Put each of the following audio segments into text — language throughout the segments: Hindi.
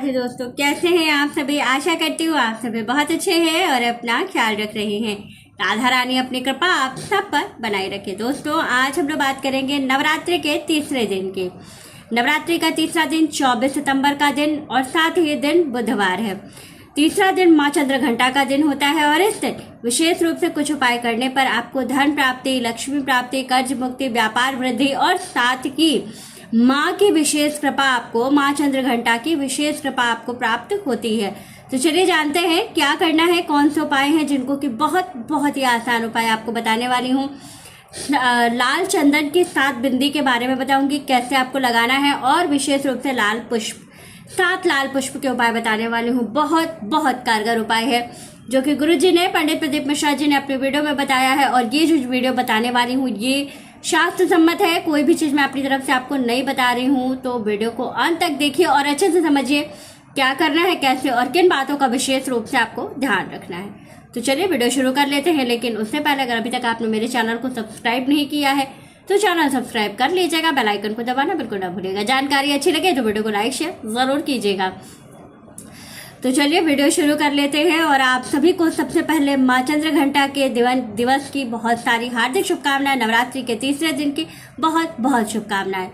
दोस्तों, कैसे हैं आप सभी। आशा करती हूँ आप सभी बहुत अच्छे हैं और अपना ख्याल रख रहे हैं। राधा रानी अपनी कृपा आप सब पर बनाए रखे। दोस्तों, आज हम लोग बात करेंगे नवरात्रि के तीसरे दिन की। नवरात्रि का तीसरा दिन 24 सितंबर का दिन और साथ ही दिन बुधवार है। तीसरा दिन माँ चंद्रघंटा का दिन होता है और इस दिन विशेष रूप से कुछ उपाय करने पर आपको धन प्राप्ति, लक्ष्मी प्राप्ति, कर्ज मुक्ति, व्यापार वृद्धि और साथ ही माँ की विशेष कृपा आपको, माँ चंद्रघंटा की विशेष कृपा आपको प्राप्त होती है। तो चलिए जानते हैं क्या करना है, कौन से उपाय हैं जिनको कि बहुत ही आसान उपाय आपको बताने वाली हूँ। लाल चंदन की 7 बिंदी के बारे में बताऊंगी कैसे आपको लगाना है और विशेष रूप से लाल पुष्प, 7 लाल पुष्प के उपाय बताने वाली हूँ। बहुत कारगर उपाय है जो कि गुरुजी ने, पंडित प्रदीप मिश्रा जी ने अपने वीडियो में बताया है। और ये जो वीडियो बताने वाली हूँ ये शास्त्र सम्मत है। कोई भी चीज मैं अपनी तरफ से आपको नहीं बता रही हूँ, तो वीडियो को अंत तक देखिए और अच्छे से समझिए क्या करना है, कैसे और किन बातों का विशेष रूप से आपको ध्यान रखना है। तो चलिए वीडियो शुरू कर लेते हैं। लेकिन उससे पहले अगर अभी तक आपने मेरे चैनल को सब्सक्राइब नहीं किया है तो चैनल सब्सक्राइब कर लीजिएगा, बेल आइकन को दबाना बिल्कुल ना भूलिएगा। जानकारी अच्छी लगे तो वीडियो को लाइक शेयर जरूर कीजिएगा। तो चलिए वीडियो शुरू कर लेते हैं। और आप सभी को सबसे पहले माँ चंद्रघंटा के दिवस की बहुत सारी हार्दिक शुभकामनाएं। नवरात्रि के तीसरे दिन की बहुत शुभकामनाएं।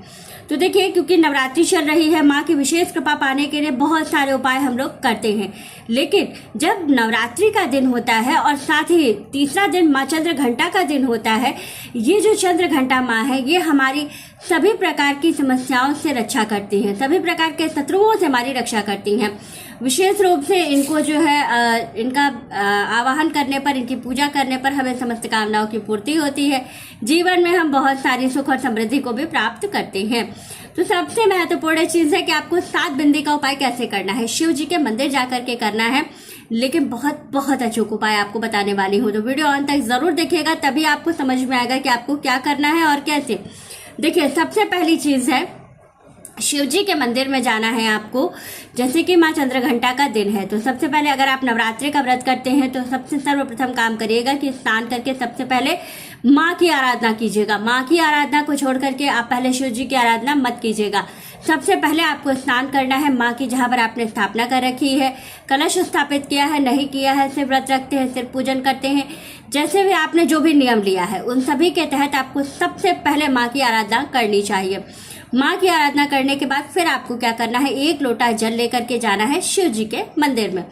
तो देखिए, क्योंकि नवरात्रि चल रही है, माँ की विशेष कृपा पाने के लिए बहुत सारे उपाय हम लोग करते हैं। लेकिन जब नवरात्रि का दिन होता है और साथ ही तीसरा दिन माँ चंद्रघंटा का दिन होता है, ये जो चंद्रघंटा माँ है ये हमारी सभी प्रकार की समस्याओं से रक्षा करती हैं, सभी प्रकार के शत्रुओं से हमारी रक्षा करती हैं। विशेष रूप से इनको जो है इनका आवाहन करने पर, इनकी पूजा करने पर हमें समस्त कामनाओं की पूर्ति होती है। जीवन में हम बहुत सारी सुख और समृद्धि को भी प्राप्त करते हैं। तो सबसे महत्वपूर्ण चीज है कि आपको 7 बिंदी का उपाय कैसे करना है। शिव जी के मंदिर जाकर के करना है, लेकिन बहुत अचूक उपाय आपको बताने वाली हूँ। तो वीडियो अंत तक जरूर देखिएगा, तभी आपको समझ में आएगा कि आपको क्या करना है और कैसे। देखिए, सबसे पहली चीज है शिव जी के मंदिर में जाना है आपको। जैसे कि माँ चंद्रघंटा का दिन है, तो सबसे पहले अगर आप नवरात्रि का व्रत करते हैं तो सबसे सर्वप्रथम काम करिएगा कि स्नान करके सबसे पहले माँ की आराधना कीजिएगा। माँ की आराधना को छोड़ करके आप पहले शिव जी की आराधना मत कीजिएगा। सबसे पहले आपको स्नान करना है माँ की, जहाँ पर आपने स्थापना कर रखी है। कलश स्थापित किया है, नहीं किया है, सिर्फ व्रत रखते हैं, सिर्फ पूजन करते हैं, जैसे भी आपने जो भी नियम लिया है उन सभी के तहत आपको सबसे पहले माँ की आराधना करनी चाहिए। माँ की आराधना करने के बाद फिर आपको क्या करना है, 1 लोटा जल लेकर के जाना है शिव जी के मंदिर में।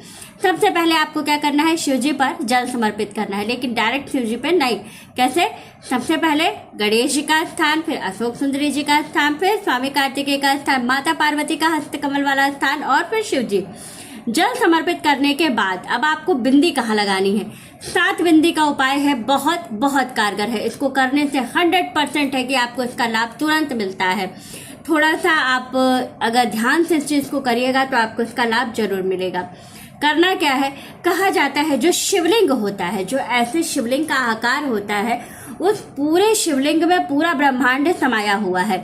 सबसे पहले आपको क्या करना है, शिव जी पर जल समर्पित करना है, लेकिन डायरेक्ट शिव जी पे नहीं। कैसे? सबसे पहले गणेश जी का स्थान, फिर अशोक सुंदरी जी का स्थान, फिर स्वामी कार्तिकेय का स्थान, माता पार्वती का हस्तकमल वाला स्थान और फिर शिव जी। जल समर्पित करने के बाद अब आपको बिंदी कहाँ लगानी है। 7 बिंदी का उपाय है, बहुत कारगर है। इसको करने से 100% है कि आपको इसका लाभ तुरंत मिलता है। थोड़ा सा आप अगर ध्यान से इस चीज को करिएगा तो आपको इसका लाभ जरूर मिलेगा। करना क्या है, कहा जाता है जो शिवलिंग होता है, जो ऐसे शिवलिंग का आकार होता है, उस पूरे शिवलिंग में पूरा ब्रह्मांड समाया हुआ है।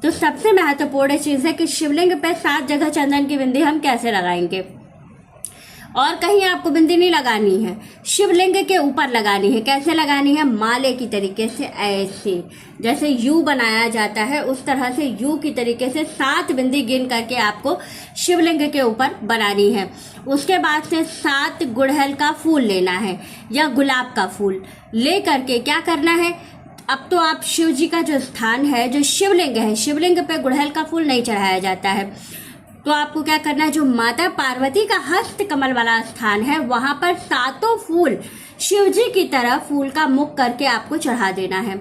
तो सबसे महत्वपूर्ण चीज है कि शिवलिंग पे 7 जगह चंदन की बिंदी हम कैसे लगाएंगे। और कहीं आपको बिंदी नहीं लगानी है, शिवलिंग के ऊपर लगानी है। कैसे लगानी है, माले की तरीके से, ऐसे जैसे यू बनाया जाता है उस तरह से यू की तरीके से 7 बिंदी गिन करके आपको शिवलिंग के ऊपर बनानी है। उसके बाद से 7 गुड़हल का फूल लेना है या गुलाब का फूल ले करके क्या करना है, अब तो आप शिव जी का जो स्थान है, जो शिवलिंग है, शिवलिंग पे गुड़हल का फूल नहीं चढ़ाया जाता है, तो आपको क्या करना है, जो माता पार्वती का हस्त कमल वाला स्थान है वहां पर 7 फूल शिव जी की तरफ फूल का मुख करके आपको चढ़ा देना है।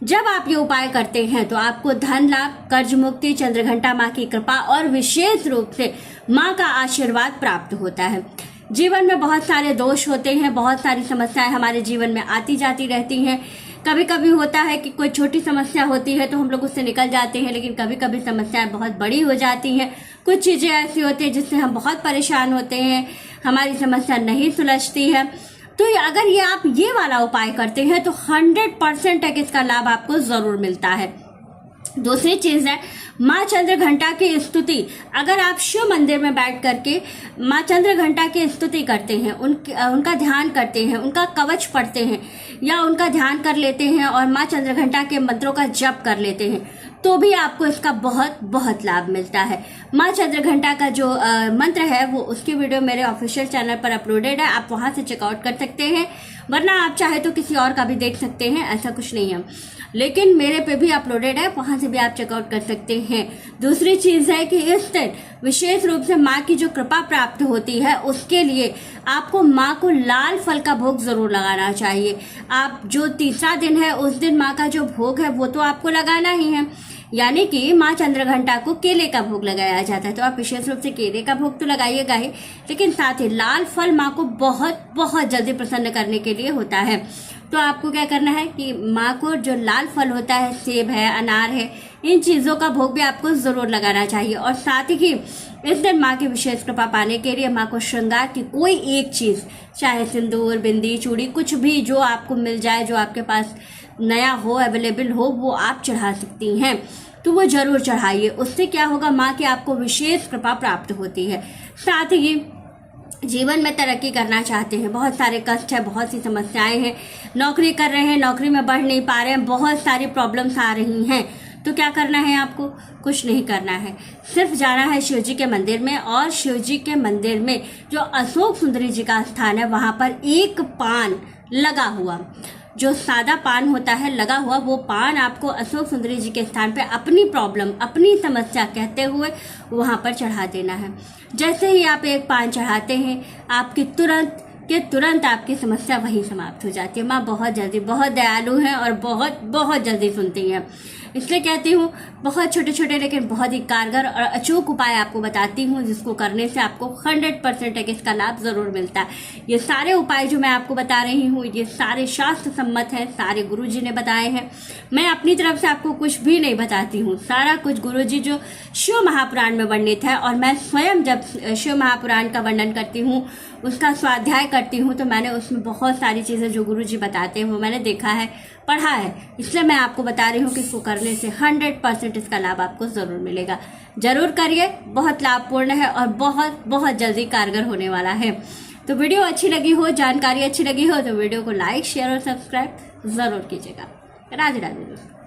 जब आप ये उपाय करते हैं तो आपको धन लाभ, कर्ज मुक्ति, चंद्रघंटा माँ की कृपा और विशेष रूप से माँ का आशीर्वाद प्राप्त होता है। जीवन में बहुत सारे दोष होते हैं, बहुत सारी समस्याएं हमारे जीवन में आती जाती रहती हैं। कभी कभी होता है कि कोई छोटी समस्या होती है तो हम लोग उससे निकल जाते हैं, लेकिन कभी कभी समस्याएं बहुत बड़ी हो जाती हैं। कुछ चीजें ऐसी होती हैं जिससे हम बहुत परेशान होते हैं, हमारी समस्या नहीं सुलझती है। तो अगर ये आप ये वाला उपाय करते हैं तो 100% तक इसका लाभ आपको जरूर मिलता है। दूसरी चीज है माँ चंद्रघंटा की स्तुति। अगर आप शिव मंदिर में बैठ करके माँ चंद्रघंटा की स्तुति करते हैं, उनका ध्यान करते हैं, उनका कवच पढ़ते हैं या उनका ध्यान कर लेते हैं और माँ चंद्रघंटा के मंत्रों का जप कर लेते हैं, तो भी आपको इसका बहुत बहुत लाभ मिलता है। माँ चंद्रघंटा का जो मंत्र है वो उसकी वीडियो मेरे ऑफिशियल चैनल पर अपलोडेड है, आप वहां से चेकआउट कर सकते हैं, वरना आप चाहे तो किसी और का भी देख सकते हैं, ऐसा कुछ नहीं है, लेकिन मेरे पे भी अपलोडेड है, वहां से भी आप चेकआउट कर सकते हैं। दूसरी चीज है कि इस दिन विशेष रूप से माँ की जो कृपा प्राप्त होती है उसके लिए आपको माँ को लाल फल का भोग जरूर लगाना चाहिए। आप जो तीसरा दिन है उस दिन माँ का जो भोग है वो तो आपको लगाना ही है, यानी कि माँ चंद्रघंटा को केले का भोग लगाया जाता है, तो आप विशेष रूप से केले का भोग तो लगाइएगा ही, लेकिन साथ ही लाल फल माँ को बहुत बहुत जल्दी प्रसन्न करने के लिए होता है। तो आपको क्या करना है कि माँ को जो लाल फल होता है, सेब है, अनार है, इन चीज़ों का भोग भी आपको ज़रूर लगाना चाहिए। और साथ ही इस दिन माँ की विशेष कृपा पाने के लिए माँ को श्रृंगार की कोई एक चीज़, चाहे सिंदूर, बिंदी, चूड़ी, कुछ भी जो आपको मिल जाए, जो आपके पास नया हो, अवेलेबल हो, वो आप चढ़ा सकती हैं, तो वो जरूर चढ़ाइए। उससे क्या होगा, माँ की आपको विशेष कृपा प्राप्त होती है। साथ ही जीवन में तरक्की करना चाहते हैं, बहुत सारे कष्ट है, बहुत सी समस्याएं हैं, नौकरी कर रहे हैं, नौकरी में बढ़ नहीं पा रहे हैं, बहुत सारी प्रॉब्लम्स आ रही हैं, तो क्या करना है आपको? कुछ नहीं करना है, सिर्फ जाना है शिव जी के मंदिर में, और शिव जी के मंदिर में जो अशोक सुंदरी जी का स्थान है वहां पर एक पान लगा हुआ, जो सादा पान होता है लगा हुआ, वो पान आपको अशोक सुंदरी जी के स्थान पे अपनी प्रॉब्लम, अपनी समस्या कहते हुए वहां पर चढ़ा देना है। जैसे ही आप एक पान चढ़ाते हैं, आपकी तुरंत आपकी समस्या वहीं समाप्त हो जाती है। माँ बहुत जल्दी, बहुत दयालु है और बहुत बहुत जल्दी सुनती है, इसलिए कहती हूँ बहुत छोटे छोटे लेकिन बहुत ही कारगर और अचूक उपाय आपको बताती हूँ, जिसको करने से आपको 100% इसका लाभ जरूर मिलता है। ये सारे उपाय जो मैं आपको बता रही हूँ ये सारे शास्त्र सम्मत हैं, सारे गुरुजी ने बताए हैं, मैं अपनी तरफ से आपको कुछ भी नहीं बताती हूँ, सारा कुछ गुरुजी जो शिव महापुराण में वर्णित है, और मैं स्वयं जब शिव महापुराण का वर्णन करती हूँ, उसका स्वाध्याय करती हूँ, तो मैंने उसमें बहुत सारी चीज़ें जो गुरुजी बताते हैं वो मैंने देखा है, पढ़ा है, इसलिए मैं आपको बता रही हूँ कि इसको करने से 100% इसका लाभ आपको ज़रूर मिलेगा। जरूर करिए, बहुत लाभपूर्ण है और बहुत बहुत जल्दी कारगर होने वाला है। तो वीडियो अच्छी लगी हो, जानकारी अच्छी लगी हो तो वीडियो को लाइक, शेयर और सब्सक्राइब ज़रूर कीजिएगा। राधे राधे दोस्तों।